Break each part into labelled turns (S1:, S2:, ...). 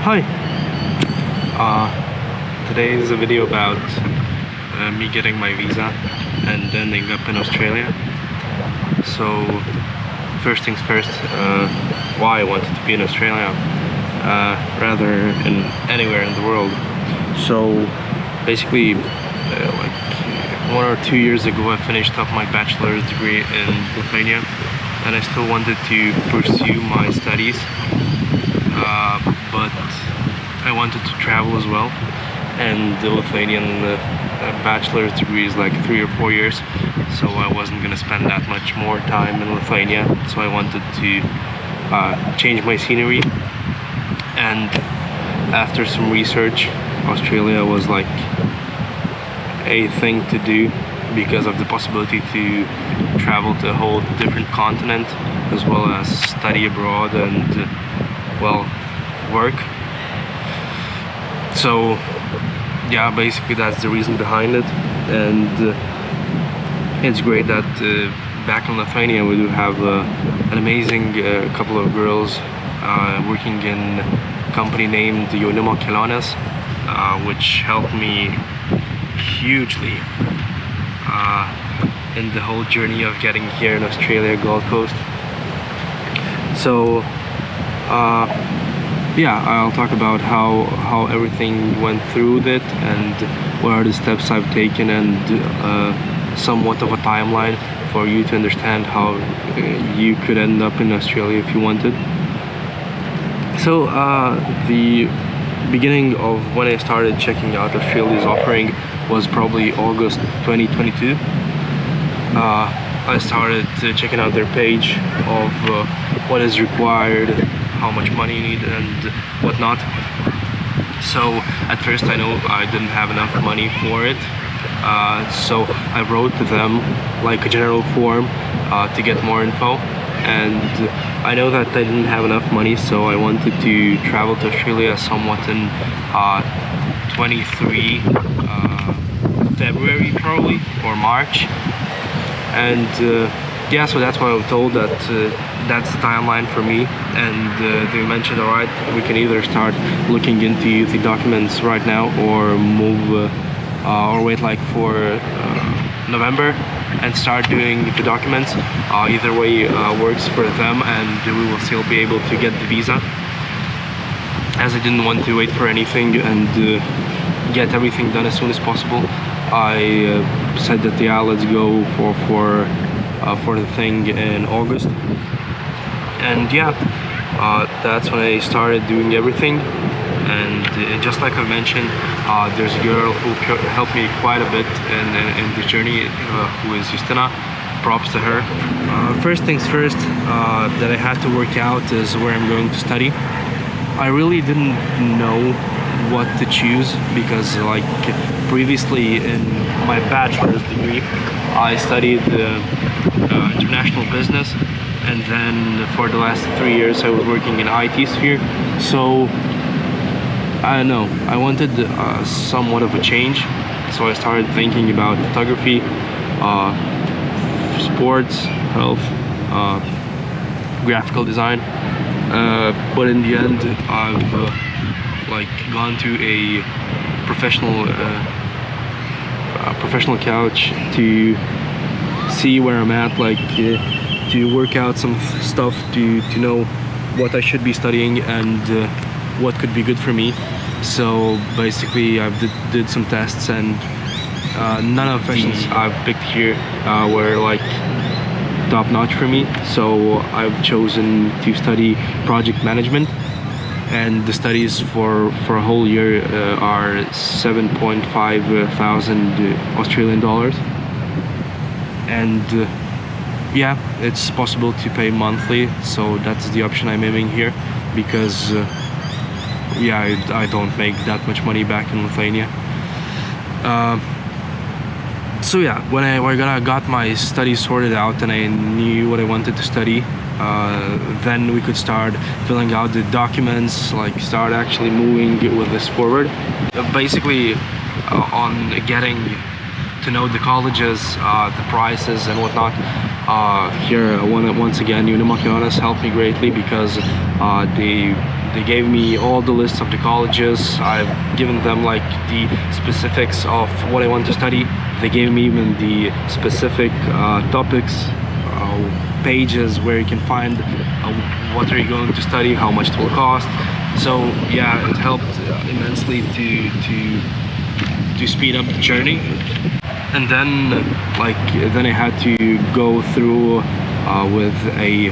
S1: Hi. Today is a video about me getting my visa and ending up in Australia. So, first things first, why I wanted to be in Australia rather than anywhere in the world. So, basically, like 1 or 2 years ago, I finished up my bachelor's degree in Lithuania, and I still wanted to pursue my studies. But I wanted to travel as well, and the Lithuanian bachelor's degree is like 3 or 4 years, so I wasn't gonna spend that much more time in Lithuania, so I wanted to change my scenery. And after some research, Australia was like a thing to do because of the possibility to travel to a whole different continent, as well as study abroad and well, work. So yeah, basically that's the reason behind it. And it's great that back in Lithuania we do have an amazing couple of girls working in a company named Jaunimo Kelionės, which helped me hugely in the whole journey of getting here in Australia, Gold Coast. So yeah, I'll talk about how everything went through it and what are the steps I've taken, and somewhat of a timeline for you to understand how you could end up in Australia if you wanted. So the beginning of when I started checking out Australia's offering was probably August 2022. I started checking out their page of what is required, how much money you need and whatnot. So at first I know I didn't have enough money for it, so I wrote to them like a general form to get more info, and I know that I didn't have enough money, so I wanted to travel to Australia somewhat in 23 February probably, or March. And yeah, so that's why I was told that that's the timeline for me, and they mentioned, all right, we can either start looking into the documents right now, or move or wait like for November and start doing the documents. Either way works for them, and we will still be able to get the visa, as I didn't want to wait for anything and get everything done as soon as possible. I said that yeah, let's go for the thing in August, and yeah, that's when I started doing everything. And just like I mentioned, there's a girl who helped me quite a bit in the journey, who is Justina. Props to her. First things first, that I had to work out is where I'm going to study. I really didn't know what to choose, because like previously in my bachelor's degree I studied international business, and then for the last 3 years I was working in IT sphere. So I don't know, I wanted somewhat of a change, so I started thinking about photography, sports, health, graphical design, but in the end I've like gone to a professional couch to see where I'm at, like to work out some stuff, to know what I should be studying and what could be good for me. So basically I did some tests, and none of the professions I've picked here were like top notch for me, so I've chosen to study project management, and the studies for a whole year are 7.5 thousand Australian dollars. And yeah, it's possible to pay monthly, so that's the option I'm aiming here, because yeah, I don't make that much money back in Lithuania. So yeah, when I got my studies sorted out and I knew what I wanted to study, then we could start filling out the documents, like start actually moving with this forward. Basically, on getting to know the colleges, the prices and whatnot, here once again Jaunimo Kelionės helped me greatly, because they They gave me all the lists of the colleges. I've given them like the specifics of what I want to study. They gave me even the specific topics, pages where you can find what are you going to study, how much it will cost. So yeah, it helped immensely to speed up the journey. And then then I had to go through with a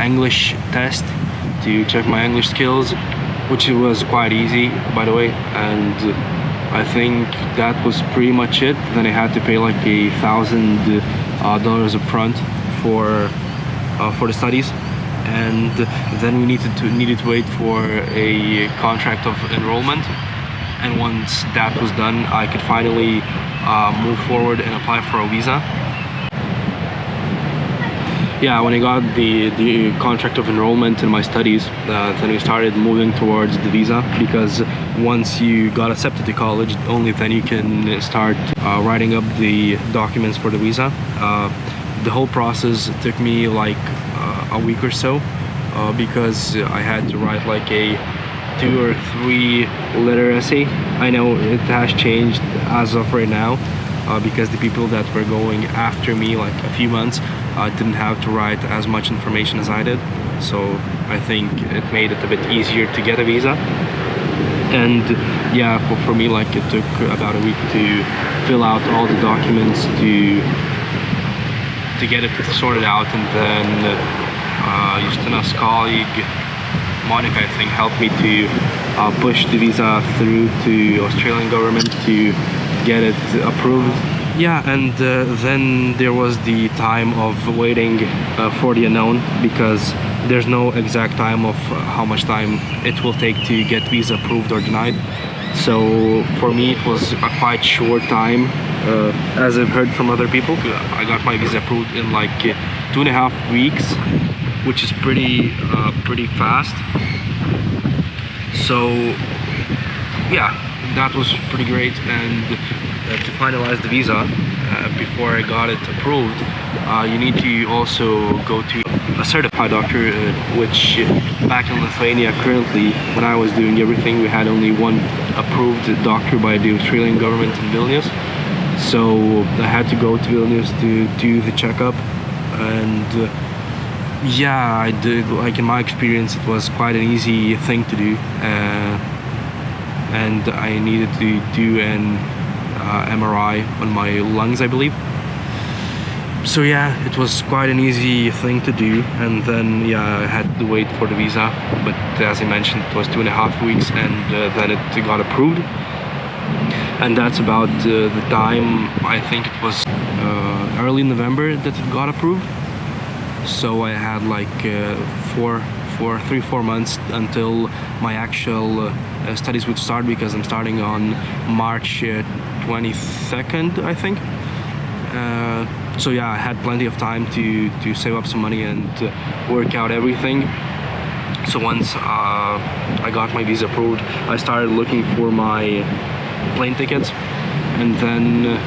S1: English test to check my English skills, which was quite easy, by the way. And I think that was pretty much it. Then I had to pay like $1,000 up front for the studies, and then we needed to wait for a contract of enrollment. And once that was done, I could finally move forward and apply for a visa. Yeah, when I got the contract of enrollment in my studies, then we started moving towards the visa, because once you got accepted to college, only then you can start writing up the documents for the visa. The whole process took me like a week or so, because I had to write like a 2 or 3 letter essay. I know it has changed as of right now, because the people that were going after me like a few months didn't have to write as much information as I did. So I think it made it a bit easier to get a visa. And yeah, for me, like, it took about a week to fill out all the documents to get it sorted out. And then Justina's colleague Monica, I think, helped me to push the visa through to Australian government to get it approved. Yeah, and then there was the time of waiting for the unknown, because there's no exact time of how much time it will take to get visa approved or denied. So for me it was a quite short time, as I've heard from other people. I got my visa approved in like 2.5 weeks, which is pretty fast. So yeah, that was pretty great. And to finalize the visa, before I got it approved, you need to also go to a certified doctor, which back in Lithuania currently, when I was doing everything, we had only one approved doctor by the Australian government in Vilnius. So I had to go to Vilnius to do the checkup. And yeah, I did, like, in my experience, it was quite an easy thing to do. And I needed to do an MRI on my lungs, I believe. So yeah, it was quite an easy thing to do. And then yeah, I had to wait for the visa, but as I mentioned, it was 2.5 weeks, and then it got approved. And that's about the time, I think it was early November that it got approved. So I had like 3-4 months until my actual studies would start, because I'm starting on March 22nd, I think. So yeah, I had plenty of time to save up some money and work out everything. So once I got my visa approved, I started looking for my plane tickets. And then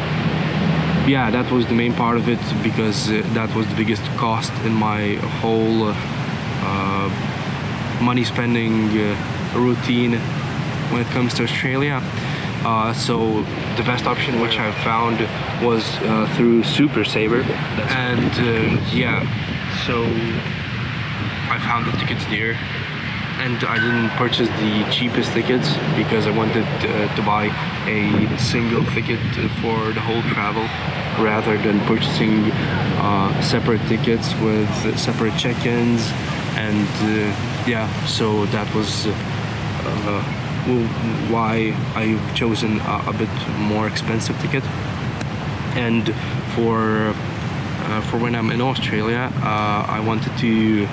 S1: yeah, that was the main part of it, because that was the biggest cost in my whole money spending routine when it comes to Australia. So the best option which I found was through Super Saver. And yeah, so I found the tickets there, and I didn't purchase the cheapest tickets, because I wanted to buy a single ticket for the whole travel, rather than purchasing separate tickets with separate check-ins. And yeah, so that was why I've chosen a bit more expensive ticket. And for when I'm in Australia, I wanted to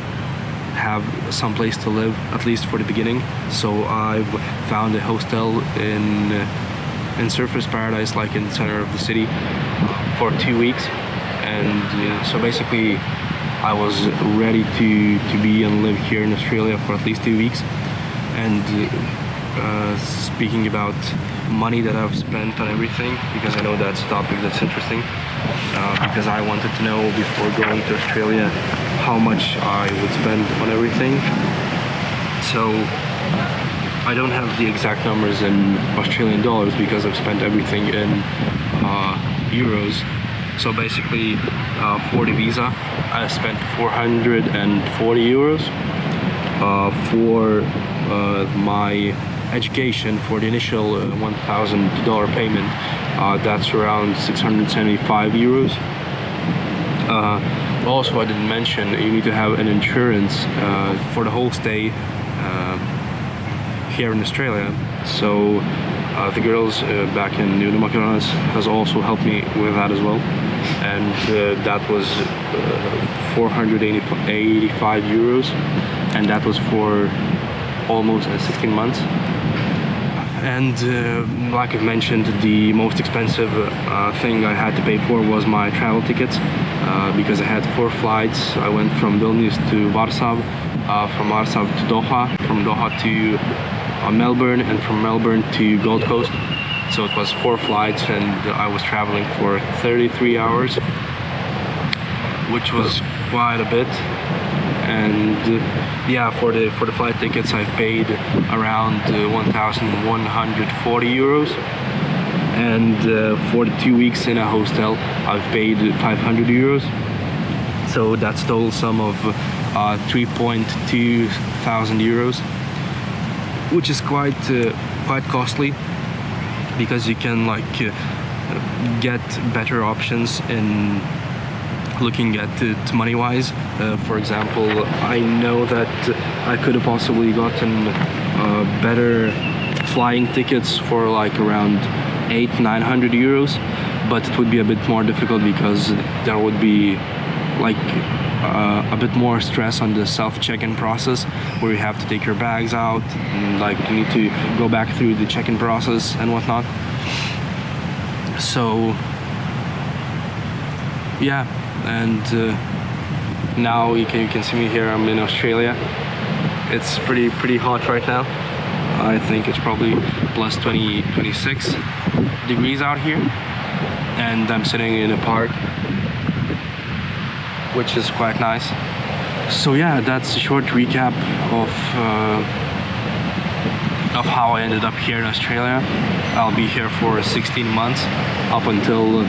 S1: have some place to live, at least for the beginning. So I've found a hostel in Surfers Paradise, like in the center of the city, for 2 weeks. And so basically I was ready to be and live here in Australia for at least 2 weeks. And speaking about money that I've spent on everything, because I know that's a topic that's interesting, because I wanted to know before going to Australia how much I would spend on everything. So I don't have the exact numbers in Australian dollars because I've spent everything in euros. So basically, for the visa, I spent 440 euros. For my education, for the initial $1,000 payment, that's around 675 euros. Also, I didn't mention you need to have an insurance for the whole stay here in Australia. So the girls back in New Macedonia has also helped me with that as well, and that was 485 euros, and that was for almost 16 months. And like I mentioned, the most expensive thing I had to pay for was my travel tickets, because I had 4 flights. I went from Vilnius to Warsaw, from Warsaw to Doha, from Doha to Melbourne, and from Melbourne to Gold Coast. So it was 4 flights, and I was traveling for 33 hours, which was quite a bit. And yeah, for the flight tickets I paid around 1,140 euros, and for the 2 weeks in a hostel I've paid 500 euros. So that's total sum of 3.2 thousand euros, which is quite costly, because you can get better options in looking at it money-wise. For example, I know that I could have possibly gotten better flying tickets for around 800-900 euros, but it would be a bit more difficult because there would be a bit more stress on the self-check-in process, where you have to take your bags out and you need to go back through the check-in process and whatnot. So yeah, and now you can see me here. I'm in Australia. It's pretty hot right now. I think it's probably plus 26 degrees out here, and I'm sitting in a park, which is quite nice. So yeah, that's a short recap of how I ended up here in Australia. I'll be here for 16 months, up until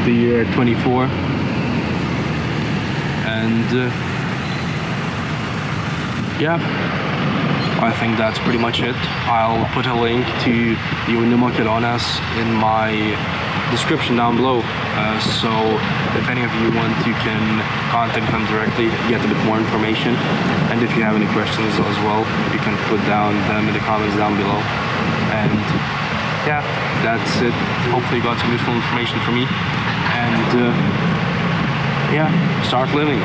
S1: the year 24, and yeah, I think that's pretty much it. I'll put a link to the New Macedonas in my description down below, so if any of you want, you can contact them directly, get a bit more information, and if you have any questions as well, you can put them in the comments down below. And yeah, that's it. Hopefully you got some useful information from me, and yeah, start living.